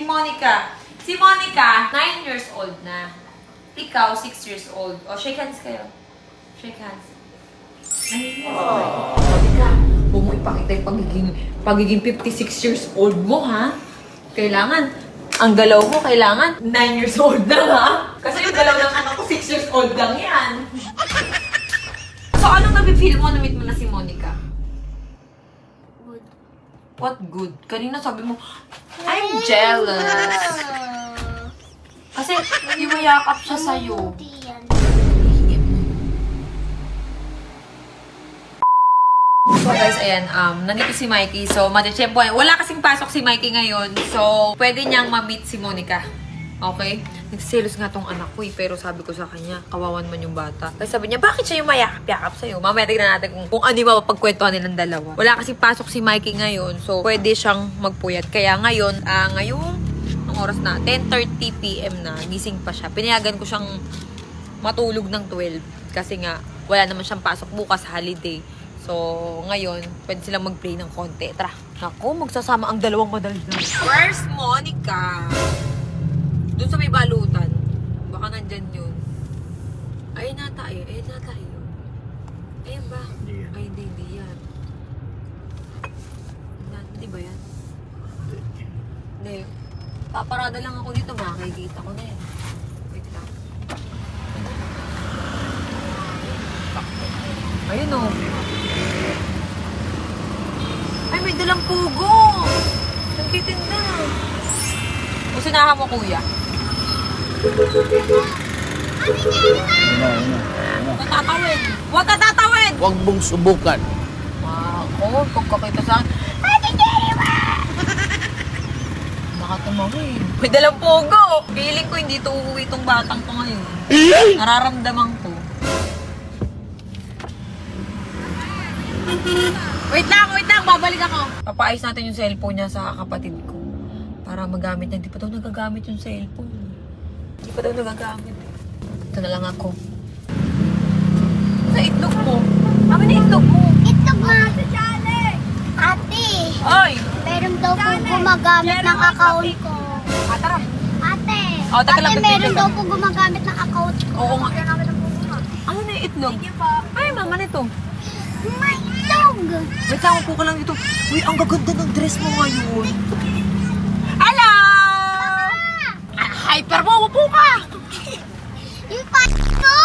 Monica. Si Monica, 9 years old na. Ikaw, 6 years old. O, shake hands kayo. Shake hands. 9 years old. Monica, huwag mo ipakita yung pagiging 56 years old mo, ha? Kailangan, ang galaw mo, kailangan 9 years old na, ha? Kasi yung galaw ng anak ko, 6 years old lang yan. So, anong nabi-feel mo na meet mo na si Monica? Good. What good? Kanina sabi mo, I'm jealous. Kasi, yumayakap siya sa'yo. So guys, ayan, nandito si Mikey. So, matichempo. Wala kasing pasok si Mikey ngayon. So, pwede niyang ma-meet si Monica. Okay? Nagsiselos nga tong anak ko pero sabi ko sa kanya, kawawan man yung bata. Kasi sabi niya, bakit siya yung mayakap-yakap sa'yo? Mamaya tignan natin kung ano yung mapapagkwentuhan nilang dalawa. Wala kasing pasok si Mikey ngayon. So, pwede siyang magpuyat. Kaya ngayon, ang oras na, 10:30 PM na, gising pa siya. Pinayagan ko siyang matulog ng 12. Kasi nga, wala naman siyang pasok bukas, holiday. So, ngayon, pwede silang mag-play ng konti. Tara. Naku, magsasama ang dalawang madaldal. Where's Monica? Doon sa may balutan. Baka nandyan yun. Ayun nata eh. Ayun nata yun. Ayun ba? Yeah. Ay, hindi yan. Hindi ba yan? Hindi. Paparada lang ako dito. Makikita ko na yan. Wait lang. Ayun o. Ay, may dalang pugo. Nagtitinda. Usinahan mo, kuya. Huwag ka tatawid. Huwag ka tatawid. Huwag mong subukan. Ako, pagkakita sa akin. Ate Jeriwa! Baka tumawid. May dalang pugo. Feeling ko hindi to uuwi itong batang to ngayon. Nararamdaman ko. Wait lang. Babalik ako. Papaayos natin yung cellphone niya sa kapatid ko. Para magamit niya. Hindi pa daw nagagamit yung cellphone. Hindi pa daw nagagamit. Ito na lang ako. Sa itlog mo. Kami na itlog mo. Itlog mo. Ate. Ay! Meron daw po gumagamit ng account ko. Tara. Ate. Oh, taka lang, Ate, meron daw po gumagamit ng account ko. Oo nga. Ano na yung itlog? Ay, mama nito. May itlog. Wait lang, upo ka lang dito. Uy, ang gaganda ng dress mo ngayon. Hello! Hyper mo, upo ka! Yung pat ko.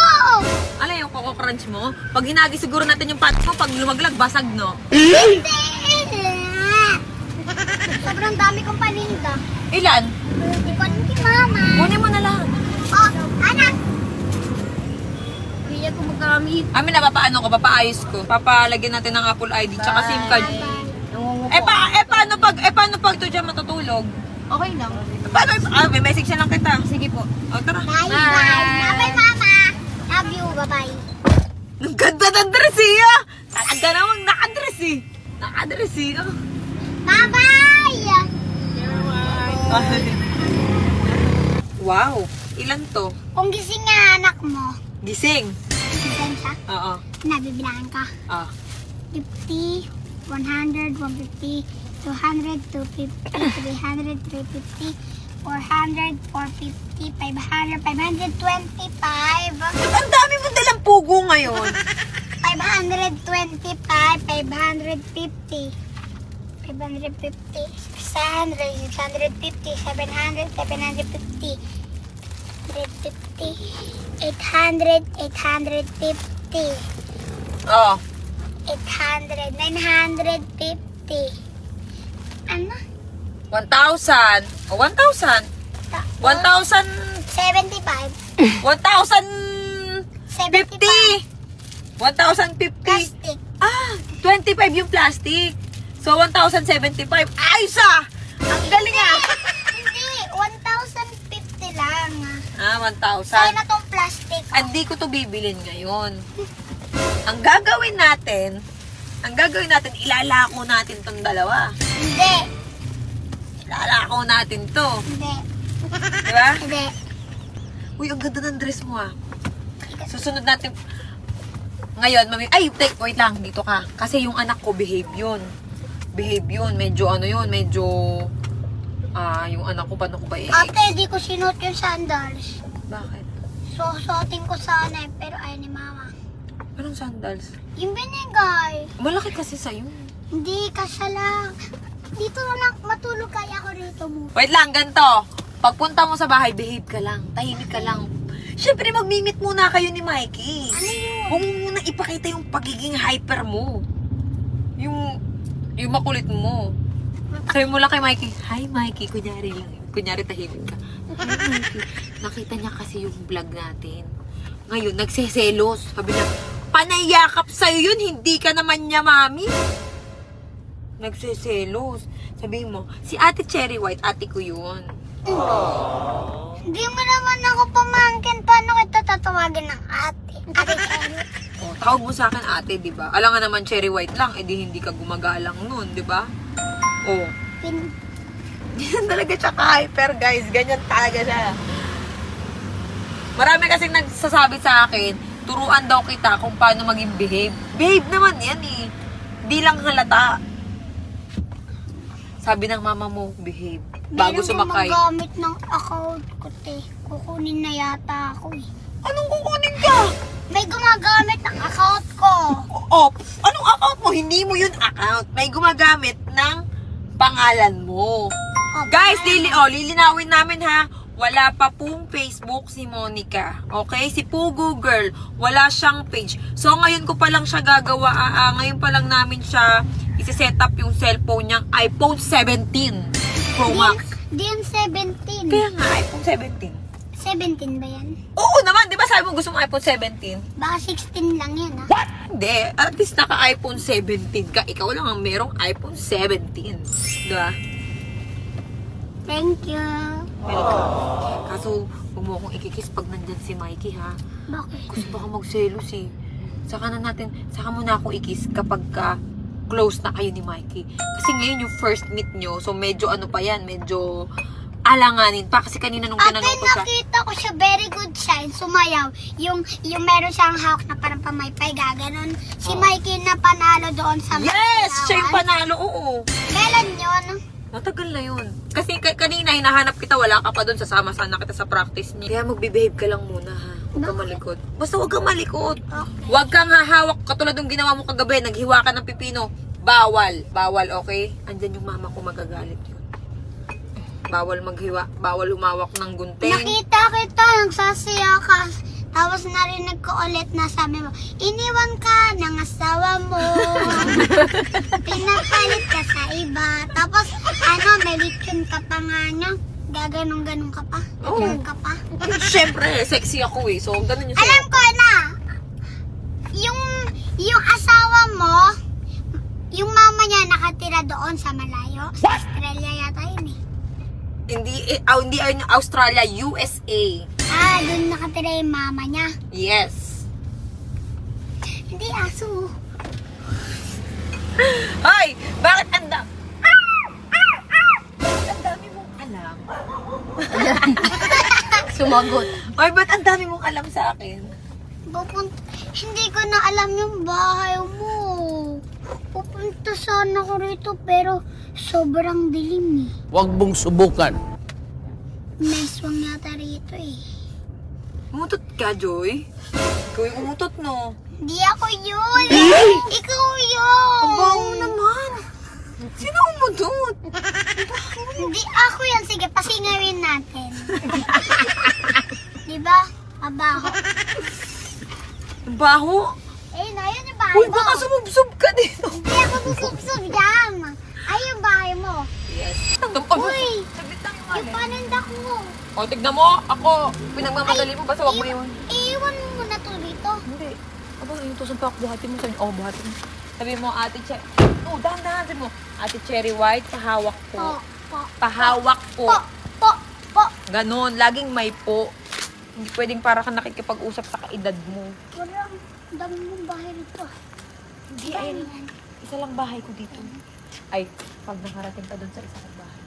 Ano yung Coco Crunch mo? Pag hinagi siguro natin yung pat mo, pag lumaglag, basag, no? Hindi. Sobrang dami kong paninda. Ilan? Hindi ko alam kay mama. Kunin mo na lang. Oh, anak. Hindi ko magamit. Amin na, papaayos ko. Papalagyan natin ng Apple ID, tsaka SIM card. Paano pag to dyan matutulog? Okay lang. Paano? May message na lang kita. Sige po. O, tara. Bye. Bye, mama. Love you. Bye-bye. Ang ganda ng dress eh! Ang ganda namang nakadress eh! Nakadress eh! Oh. Bye-bye! Wow! Ilan to? Kung gising nga anak mo, Gising! gising siya, Oo. nabibilangan ka. Ah. 50, 100, 150, 200, 250, 300, 350, 400, 450, 500, 525. Ang dami mo dalang pugo ngayon! 525, 550, 550, 600, 650, 700, 750, 350, 800, 850, Oo. 800, 950. Ano? 1,000. O, 1,000. 1,000. 75. 1,050. 1,050. Plastic. Ah, 25 yung plastic. So, 1,075. Ayos ah! Ang galing ah! Hindi, 1,050 lang. Ah, Sa'yo 1,000. na tong plastic. Hindi ko to bibilin ngayon. Ang gagawin natin, ilalako natin tong dalawa. Hindi. Ilalako natin to. Hindi. Diba? Hindi. Uy, ang ganda ng dress mo ah. Susunod natin. Ngayon, mami, ay, wait lang, dito ka. Kasi yung anak ko, behave yun. Behave yun. Medyo ano yun, medyo Yung anak ko, paano ko ba Ate, di ko sinuot yung sandals. Bakit? So, suotin ko sana pero ayaw ni mama. Anong sandals? Yung binigay. Malaki kasi sa'yo. Hindi, kasya lang. Dito na lang, matulog kaya ako rito mo. Wait lang, ganito. Pagpunta mo sa bahay, behave ka lang. Tahimik ka lang. Siyempre, mag-meet muna kayo ni Mikey. Ano yun? Huwag mo muna ipakita yung pagiging hyper mo. Yung makulit mo. Sabi mo lang kay Mikey, hi Mikey, kunyari lang yun. Kunyari tahimik ka. Hi Mikey, nakita niya kasi yung vlog natin. Ngayon, nagseselos. Sabi niya, panayakap sa'yo yun, hindi ka naman niya, mami. Nagseselos. Sabihin mo, si Ate Cherry White, ate ko yun. Hindi mo naman ako pamangkin. Paano kita tatawagin ng ate? Ate Cherry. Oh, tawag mo sa akin ate, di ba? Alam nga naman Cherry White lang, edi hindi ka gumagalang nun, di ba? Oh. Ganyan talaga siya ka-hyper, guys. Ganyan talaga siya. Marami kasing nagsasabi sa akin, turuan daw kita kung paano maging behave. Behave naman yan eh. Di lang halata. Sabi ng mama mo, behave. Bago sumakay. Meron gumagamit ng account ko, te. Kukunin na yata ako eh. Anong kukunin ka? May gumagamit ng account ko. Oh, anong account mo? Hindi mo yun account. May gumagamit ng pangalan mo. Oh, Guys, lilinawin namin ha. Wala pa pong Facebook si Monica. Okay? Si Pugo Girl, wala siyang page. So, ngayon ko pa lang siya gagawa. Ngayon pa lang namin siya isi-set up yung cellphone niyang iPhone 17 Pro Max. Di yan 17. Kaya nga, iPhone 17. 17 ba yan? Oo naman, di ba sabi mo gusto mo iPhone 17? Baka 16 lang yan, ha? What? Hindi. At least naka-iPhone 17 ka. Ikaw lang ang merong iPhone 17. Diba? Thank you. Welcome. Kaso, huwag mo akong ikikiss pag nandyan si Mikey, ha? Bakit? Kasi baka magselos, eh. Saka mo na ako ikiss kapag close na kayo ni Mikey. Kasi ngayon yung first meet nyo, so medyo ano pa yan, medyo alanganin pa. Kasi kanina nung Ate, tinanong ko siya, nakita ko siya, very good siya, sumayaw. Yung meron siyang hawak na parang pamaypay, gaganon. Si Mikey na panalo doon sa yes! Siya yung Makilawan. panalo, oo. Kailan yun? Matagal na yun. Kasi kanina hinahanap kita, wala ka pa doon, sasama sana kita sa practice niya. Kaya magbibehave ka lang muna, ha? Huwag kang malikot. Basta huwag kang malikot. Okay. Huwag kang hahawak katulad ng ginawa mo kagabi, naghiwa ka ng pipino. Bawal. Bawal, okay? Andyan yung mama ko, magagalit yun. Bawal maghiwa. Bawal humawak ng gunting. Nakita kita, nagsasaya ka. Tapos narinig ko ulit na sabi mo, iniwan ka ng asawa mo. Pinapalit ka sa iba. Tapos, may lechon ka pa nga niya. Gaganong-ganong ka pa. Oo. Ganun ka pa. Siyempre, sexy ako eh. So, ganun yung Alam ko na, yung asawa mo, yung mama niya nakatira doon sa malayo. Sa Australia yata yun eh. Hindi ayun yung Australia, USA. Doon nakatira yung mama niya. Yes. Hindi aso. Ay! Bakit ang dami mong alam? Sumagot. Ay, ba't ang dami mong alam sa akin? Hindi ko na alam yung bahay mo. Pupunta sana ko rito pero sobrang dilim eh. Huwag mong subukan. May swang yata rito eh. Umutot ka, Joy? Ikaw yung umutot, no? Hindi ako yun. Ikaw yun. Ang baho naman. Sino umutot? Hindi ako yan. Sige, pasingawin natin. Diba? Mabaho. Ang baho? Na yun yung bahay Uy, mo. baka sumubsob ka dito. Hindi ako susubsob dyan. Ay, yung bahay mo. Yes. Uy, yung paninda ko. O, tignan mo. Ako, pinagmamadali mo ba sa wag mo yun? Iwan mo na to dito. Hindi. Aba, yung tusan pa ako. Buhatin mo sa'yo. Oh, buhatin mo. Sabi mo, Ate Cherry. Oh, dahan-dahan. Sabi mo, Ate Cherry White, pahawak po. Pahawak po. Po. Ganon. Laging may po. Hindi pwedeng para ka nakikipag-usap sa kaedad mo. Walang dami mong bahay dito. Hindi, ayun. Isa lang bahay ko dito. Ay, pag nakarating ka doon sa isa kong bahay.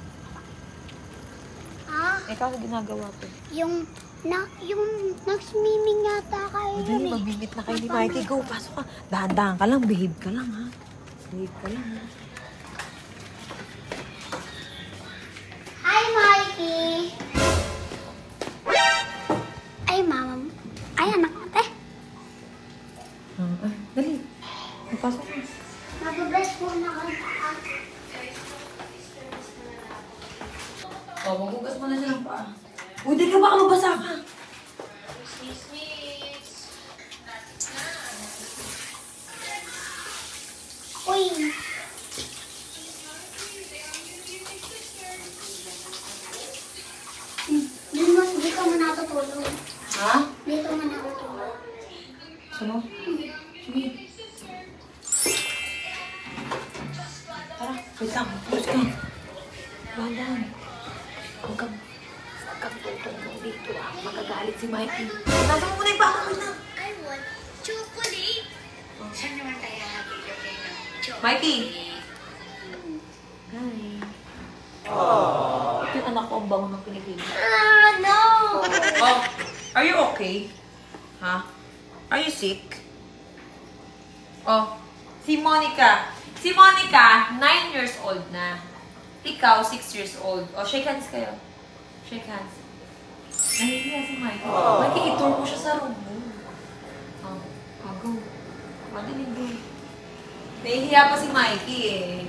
Ikaw sa ginagawa ko. Yung nag-swimming yata kayo Madali, yun eh. magbibit na kayo ni Mikey. Go, pasok ka. Dahan-dahan ka lang. Behave ka lang, ha? Behave ka lang, ha? Hi, Oh, maghugas mo na siya ng paa. Uy, di ka baka mabasa ka. Uy. Dito mo natutulog. Ha? Dito mo natutulog. Sino? Sige. Tara, wait lang. Push ka. Dahan-dahan. Huwag kang tutulog dito ah. Magagalit si Mikey. Nasa mo muna yung baka na. I want chocolate. Saan naman tayo nabibigay ng chocolate? Mikey! Hi. Ito yung anak ko ang bango ng pinipili. No! Oh, are you okay? Ha? Are you sick? Oh, si Monica. Si Monica, 9 years old na. Ikaw, 6 years old. Oh, shake hands kayo. Shake hands. Nahihiya si Mikey. Mikey, itur mo siya sa room mo. Oh, go. Madaling go. Nahihiya pa si Mikey eh.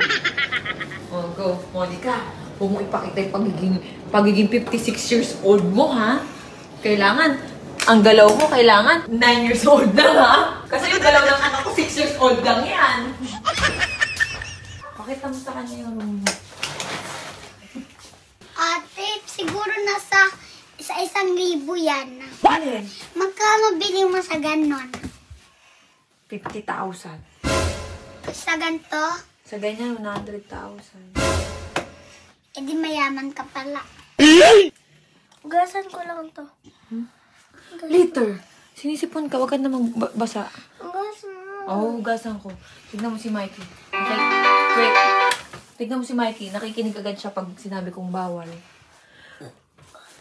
Oh, go. Monica, huwag mo ipakita yung pagiging 56 years old mo, ha? Kailangan, ang galaw mo, kailangan 9 years old na, ha? Kasi yung galaw ng anak ko, 6 years old lang yan. Pakita mo sa kanya yung room mo. Ate, siguro nasa 1,000 yan. Alin? Magkano bili mo sa ganon? 50,000. Sa ganito? Sa ganyan, 100,000. Eh di mayaman ka pala. Ugasan ko lang to. Later, sinisipon ka, huwag ka na magbasa. Ugasan mo. Oo, hugasan ko. Tignan mo si Mikey. Okay. Wait. Tignan mo si Mikey. Nakikinig agad siya pag sinabi kong bawal.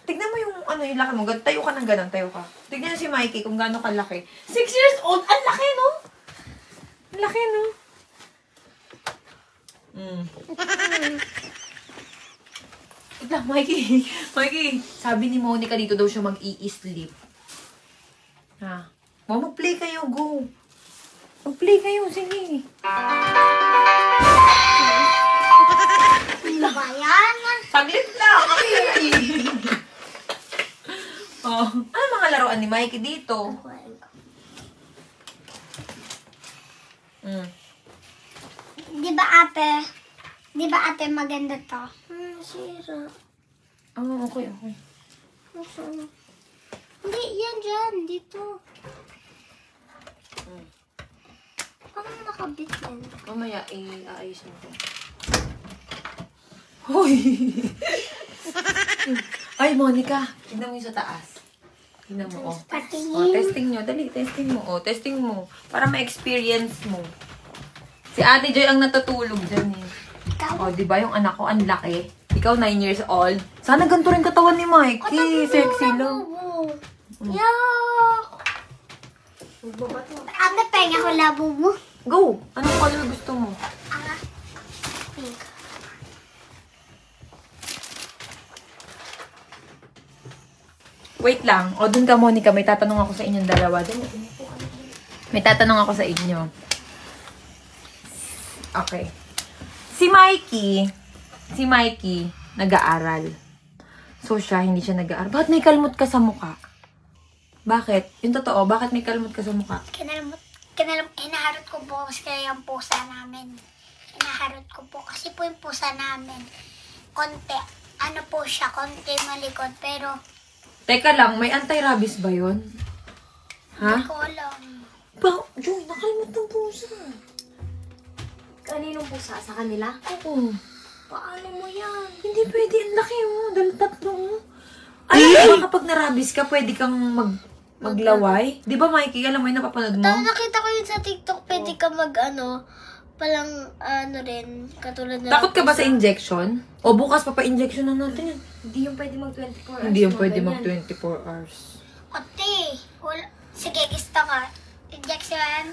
Tignan mo yung yung laki mo. Tayo ka ng ganun. Tayo ka. Tignan mo si Mikey kung gaano kalaki. 6 years old! Ang laki, no? Ang laki, no? Tignan, Mikey. Mikey, sabi ni Monica dito daw siya mag-i-sleep. Ha? Mag-play kayo. Go. Mag-play kayo. Sige. Ano ba yan? Saglit lang. Okay. Oh. Ano mga laruan ni Mikey dito? Di ba ate maganda to? Sira. Oh, okay. Hindi, yan dyan. Dito. Paano nakabit yan? Mamaya, i-aayusin ko. Hoy! Ay, Monica. Tignan mo yung sa taas. Tignan mo, oh. Patingin. Oh, testing nyo. Dali, testing mo. Oh, testing mo. Para ma-experience mo. Si Ate Joy ang natutulog dyan eh. Ikaw? Oh, di ba yung anak ko ang laki? Ikaw 9 years old. Sana ganito rin katawan ni Mikey. Sexy lang. Yuck! Ate, penga ko labo mo. Go! Anong color gusto mo? Pink. Wait lang. O, dun ka, Monica. May tatanong ako sa inyong dalawa. May tatanong ako sa inyo. Okay. Si Mikey, nag-aaral. So, hindi siya nag-aaral. Bakit may kalmot ka sa mukha? Bakit? Yung totoo, bakit may kalmot ka sa mukha? Hinaharot ko po kasi yung pusa namin. Hinaharot ko po kasi po yung pusa namin. Konti malikot, pero Teka lang, may anti-rabies ba yun? Ha? hindi ko alam. Joy, nakalimot ng pusa. Kaninong pusa? Sa kanila? Oo. Paano mo yan? Hindi pwede. Ang laki mo. Dahil tatlo mo. Alam mo, kapag na-rabies ka, pwede kang maglaway. Di ba, Mikey? Alam mo yung napapanood mo? Nakita ko yun sa TikTok, pwede ka palang rin, katulad na... Takot ka ba sa injection? O bukas papa-injection na natin yan. Hindi yung pwede mag-24 hours. Hindi yung pwede mag-24 hours. Ate, sige, gusto ka. Injection.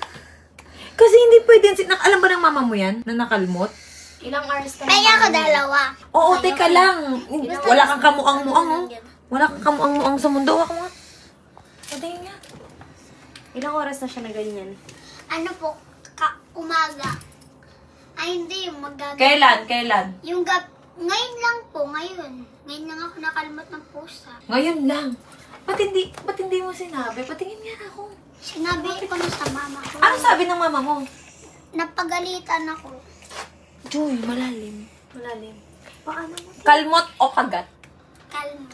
Kasi hindi pwede. Alam ba ng mama mo yan? Na nakalmot? Ilang hours ka na? Kaya ako dalawa. Oo, teka lang. Wala kang kamuang-muang, oh. Wala kang kamuang-muang sa mundo. Ako nga. Pwede nga. Ilang oras na siya na ganyan? Ano po? Umaga. Ay, hindi. Kailan? Yung Ngayon lang po, ngayon. Ngayon lang ako nakalmot ng pusa. Ngayon lang. Ba't hindi mo sinabi? Patingin nga ako. Sinabi ko na sa mama ko. Ano sabi ng mama mo? Napagalitan ako. Joy, malalim. Malalim. Paano mo? Kalmot o kagat? Kalmo.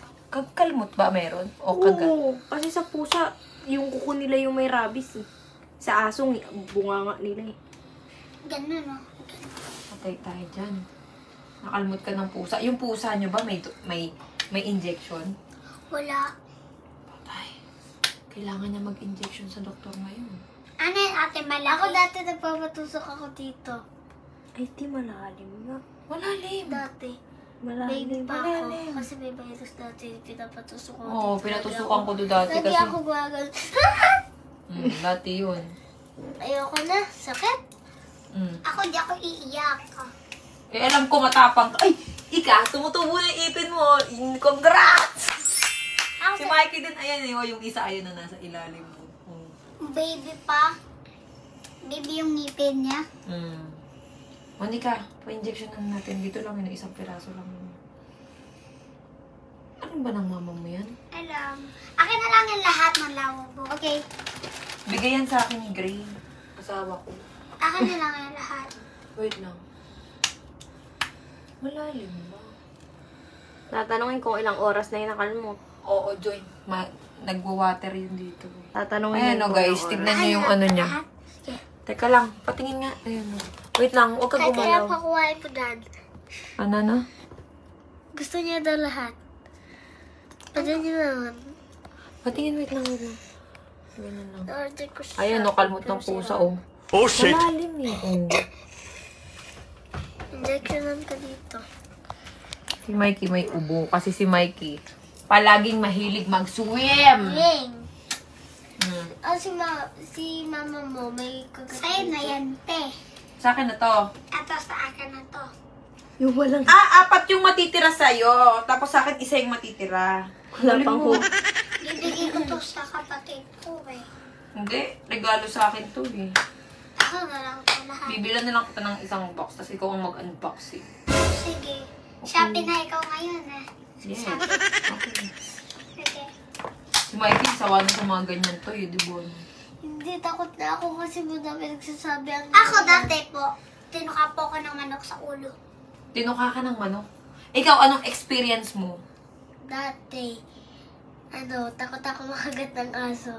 Kalmot ba meron? O kagat? Oo. Kasi sa pusa, yung kuko nila yung may rabies eh. Sa asong, bunga nga nila eh. Ganun, no? Patay tayo dyan. Nakalmot ka ng pusa. Yung pusa nyo ba may injection? Wala. Patay. Kailangan niya mag-injection sa doktor ngayon. Ano yun, ate, malaki? Ako dati nagpapatusok ako dito. Ay, di malalim nga. Malalim. Dati. Malalim. Baby pa malalim. ako. Kasi may virus dati. Pinapatusok ako Oo, dito. pinatusukan ko doon dati Lagi kasi. ako gumagal. Dati yun. Ayoko na. Sakit. Ako, di ako iiyak. Eh, alam ko matapang ka. Ay! Ika, tumutubo na yung ipin mo. Congrats! Ako, Si Mikey din, ayan eh. Yung isa, ayun na nasa ilalim mo. baby pa. Baby yung ngipin niya. Monica, pa-injection na natin. Dito lang yun, isang piraso lang yun. Ano ba ng mama mo yan? Alam. Akin na lang yung lahat ng lawabo. Okay. Bigay yan sa akin ni Gray. Asawa ko. Akin na lang yung lahat. Wait lang. Malalim ba? Tatanungin ko ilang oras na yung nakalmot. Oo, Joy. Nagwa-water yun dito. Tatanungin Ayan o ko guys, ilang tignan oras. niyo yung ano niya. Lahat? Sige. Teka lang, patingin nga. Ayan o. Wait lang, huwag ka Kaya gumalaw. pakuhain mo, Dad. Ano na? Gusto niya daw lahat. Pwede niyo naman. Patingin, wait lang. Ganyan lang. Order ko siya. Ayan o, kalmot ng pusa o. Oh shit! Malalim eh. Injectionan ka dito. Si Mikey may ubo. Kasi si Mikey, palaging mahilig mag-swim. Ring. Mm. Si mama mo may kagad. Sa'yo na yan, te. Sa akin na to. Ito sa akin na to. Yung walang... Apat yung matitira sa'yo. Tapos sa akin, isa yung matitira. Wala pang hook. Bibigay ko to sa kapatid ko eh. Hindi, regalo sa akin to eh. Ako na lang to lahat. Bibilan na lang kita ng isang box, tapos ikaw ang mag-unboxing. Sige. Shopee na ikaw ngayon eh. Yes. Shopee. Okay. Sige. Si Mikey, sawa na sa mga ganyan to eh, di ba? Hindi, takot na ako kasi madami nagsasabi ang... Ako dati po, tinuka po ako ng manok sa ulo. Tinuka ka ng manok. Ikaw, anong experience mo? Dati, takot ako makagat ng aso.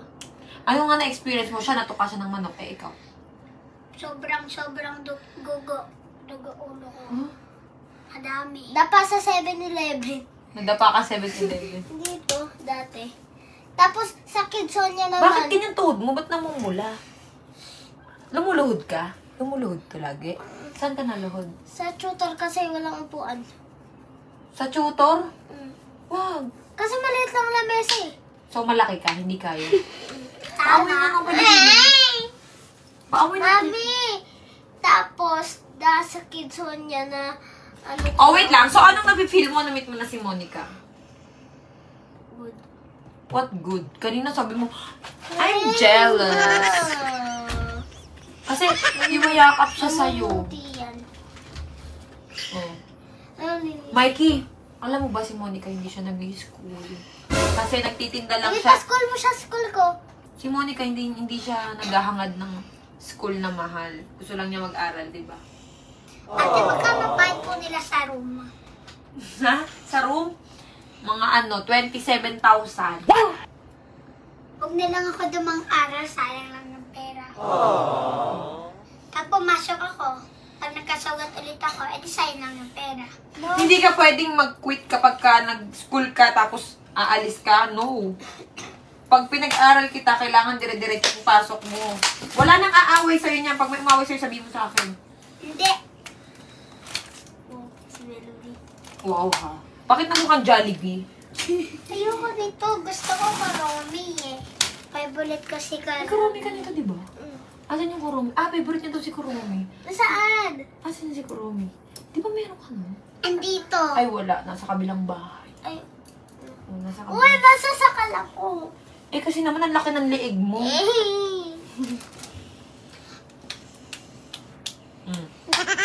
Ano nga na-experience mo? Siya, natuka siya ng manok. Eh, ikaw. Sobrang dugo ulo ko. Huh? Madami. Dapa sa 7-Eleven. Nadapa ka 7-Eleven. Dito, dati. Tapos, sa Kidsonia naman. Bakit ganyan tuhod mo? Ba't namumula? Lumuluhod ka? Lumuluhod ka lagi? Saan ka naluhod? Sa tutor kasi walang upuan. Sa tutor? Mm. Wag. Kasi maliit lang lamesa eh. So, malaki ka, hindi kaya. Tama. Paaway na ng paligid. Paaway na. Mami! Tapos, sa Kidsonia na Oh, wait lang. So, anong nafe-feel mo na meet mo na si Monica? Good. What good? Kanina sabi mo, I'm jealous. Kasi, yumayakap siya sa'yo. Oh. Mikey, alam mo ba si Monica hindi siya nag-school? Kasi nagtitinda lang siya. School mo siya, school ko. Si Monica hindi siya naghahangad ng school na mahal. Gusto lang niya mag-aral, di ba? Ate, magkano bayad po nila sa room? Ha? Sa room? Mga 27,000. Huwag nilang ako dumang aral, sayang lang ng pera. Pag pumasok ako, pag nagkasugat ulit ako, edi sayang lang ng pera. No. Hindi ka pwedeng mag-quit kapag ka nag-school ka tapos aalis ka. No. Pag pinag-aral kita, kailangan dire-diretso yung pasok mo. Wala nang aaway sa'yo niyan. Pag may umaway sa'yo, sabihin mo sa akin. Hindi. Oh, si Melody. Wow ha. Bakit na mukhang Jollibee? Ayoko nito. Gusto ko Kuromi eh. Favorite ko si May Kuromi. Kuromi ka nito, di ba? Asan yung Kuromi? Favorite niya daw si Kuromi. Nasaan? Asan si Kuromi? Di ba meron ka no? Andito. Ay, wala. Nasa kabilang bahay. Ay. Oh, nasa Uy, kabilang. nasa sakal ako. Eh, kasi naman ang laki ng leeg mo.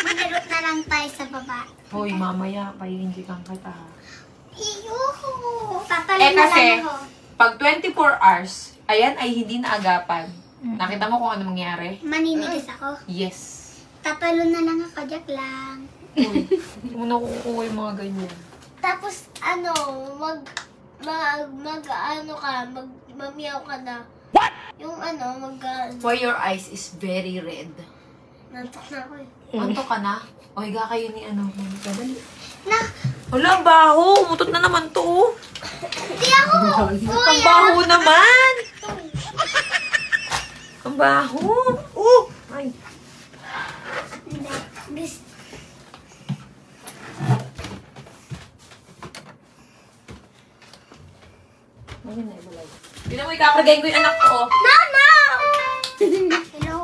Manirot na lang tayo sa baba. Hoy, mamaya, pahihinjikan kita ha. Iyuhu! Eh Tatalon na kasi, lang ako. pag 24 hours, ayan ay hindi naagapan. Nakita mo kung ano mangyari? Maninigas ako. Yes. Tatalon na lang ako, Jack lang. Uy, hindi mo na kukuha yung mga ganyan. Tapos, mamiyaw ka na. What? Yung Why your eyes is very red? nantok na ako eh. Anto ka na? O, higa kayo ni ano. Dali. Na, Wala, ang baho. Mutot na naman to. Oh. hindi ako. Ang baho naman. Ang baho. Oh. Ay. Hindi. Hindi mo ikakargayin ko yung anak ko. Oh. Mama! Hello.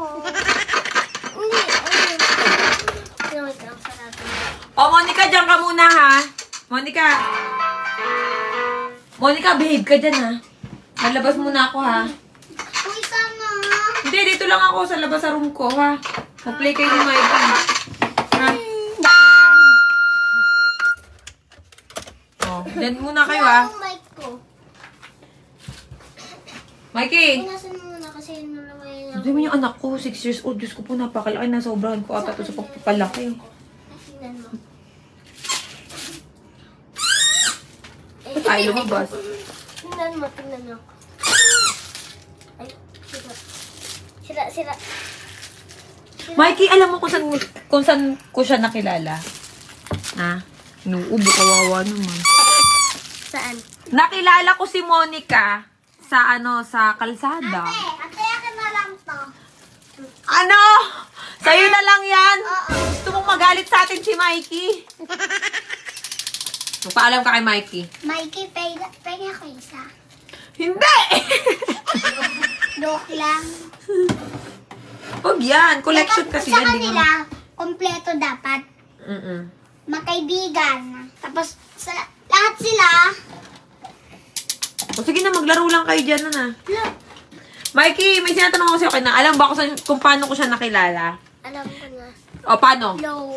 Wait lang sa natin. O, Monica, dyan ka muna, ha? Monica. Monica, behave ka dyan, ha? Lalabas muna ako, ha? Uy, sama. Hindi, dito lang ako sa labas sa room ko, ha? Mag-play kayo ni Mikey. Ha? O, dyan muna kayo, ha? Yung mic ko. Mikey! Pinasan mo muna kasi nalaway na. Hindi mo yung anak ko, 6 years old. Diyos ko po, napakalaki na. Sobrahan ko ata to sa pagpapalaki. Tingnan mo. Ay, lumabas. Tingnan mo. Ay, sira. Mikey, alam mo kung saan ko siya nakilala? Ha? Inuubo, kawawa naman. Saan? Nakilala ko si Monica sa sa kalsada. Ate, akin na lang to. Ano? Sa'yo na lang yan? Gusto mong magalit sa atin si Mikey? Magpaalam ka kay Mikey. Mikey, pengi ako isa. Hindi! Joke lang. Huwag yan. Collection kasi Sa yan. di kanila, ba? kompleto dapat. Mm-mm. Magkaibigan. Tapos, lahat sila, O sige na, maglaro lang kayo dyan na. Mikey, may sinatanong ako sa'yo na. Alam ba kung paano ko siya nakilala? Alam ko na. O, paano? low.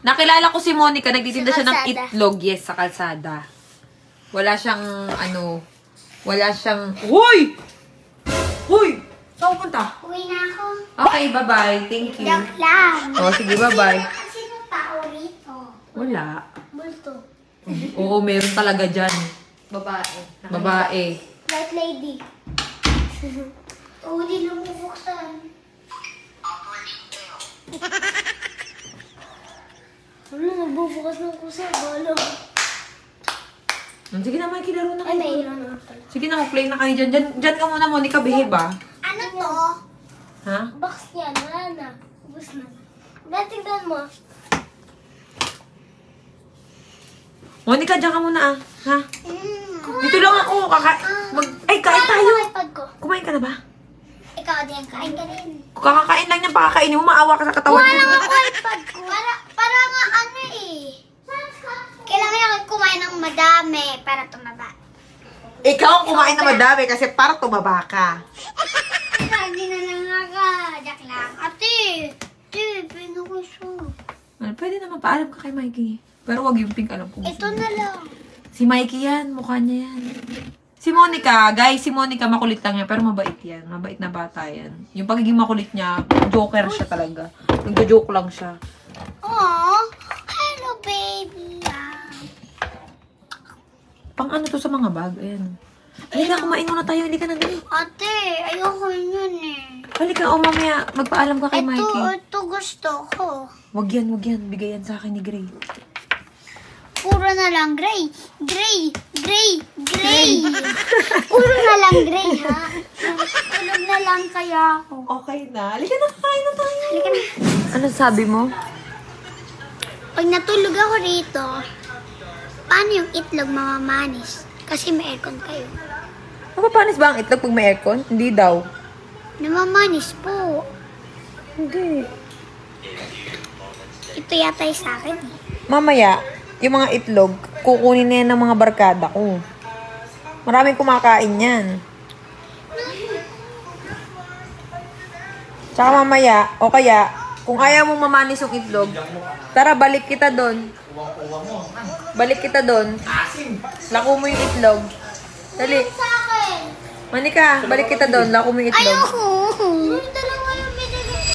Nakilala ko si Monica, nagtitinda Sa siya ng kalsada. itlog, yes, sa kalsada. Wala siyang, Hoy! Hoy! Saan pupunta? Uwi na ako. Okay, bye-bye. Thank you. Joke lang. O, sige, bye-bye. Sino tao rito? Wala. Bulto. Oo, meron talaga dyan. Babae. White lady. Oo, di lang bubuksan. Ano, nagbubukas ng kusa. Balo. Sige na, Mikey, laro na Ay, kayo. may ilaw na pala. Sige na, mag-play na kayo dyan. Dyan ka muna, Monica, behave ah. Ano to? Ha? Box niyan. Wala na. Ubus na. Tingnan mo. Monica, dyan ka muna ah. Ha? Dito lang ako. Ay, kain Ano tayo. ang iPad ko? Kumain ka na ba? Ikaw din, kain ka rin. Kung kakakain lang niyan, pakakainin mo, maawa ka sa katawan mo. iPad ko. Para nga ano eh. Kailangan ako kumain ng madami para tumaba. Ikaw ang kumain na madami kasi para tumaba ka. Lagi na lang ako. Jack lang. Ate, pino ko siya. Pwede naman, paalam ka kay Mikey. Pero wag yung pink, alam ko. Ito na lang. Si Mikey yan, mukha niya yan. Si Monica, guys, si Monica makulit lang yan, pero mabait yan. Mabait na bata yan. Yung pagiging makulit niya, joker siya talaga. Nagjo-joke lang siya. Aww. Hello, baby. Pang ano to sa mga bag, ayan. Halika, kumain muna tayo, halika na dali. Ate, ayoko yun eh. Halika, o mamaya, magpaalam ka kay Mikey. Ito gusto ko. Wag yan, bigay yan sa akin ni Gray. Puro na lang gray. Gray. Puro na lang gray, ha? Tulog na lang kaya ako. Okay na, halika na, kakain na tayo. Halika na. Ano sabi mo? Pag natulog ako rito, paano yung itlog mamamanis? Kasi may aircon kayo. Mapapanis ba ang itlog pag may aircon? Hindi daw. Namamanis po. Hindi. Ito yata yung sa akin eh. Mamaya, yung mga itlog, kukunin na yan ng mga barkada ko. Maraming kumakain yan. Tsaka mamaya, o kaya, Kung ayaw mo mamanis yung itlog, tara, balik kita doon. Balik kita doon. Lako mo yung itlog. Dali. Sa akin. Monica, balik kita doon. Lako mo yung itlog. Ayoko. Yung dalawa yung binigay.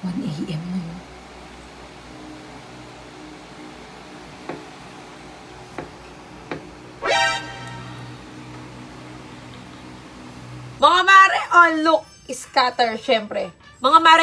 1 AM na yun. Mga mare, oh look, scatter, syempre. Mga mare,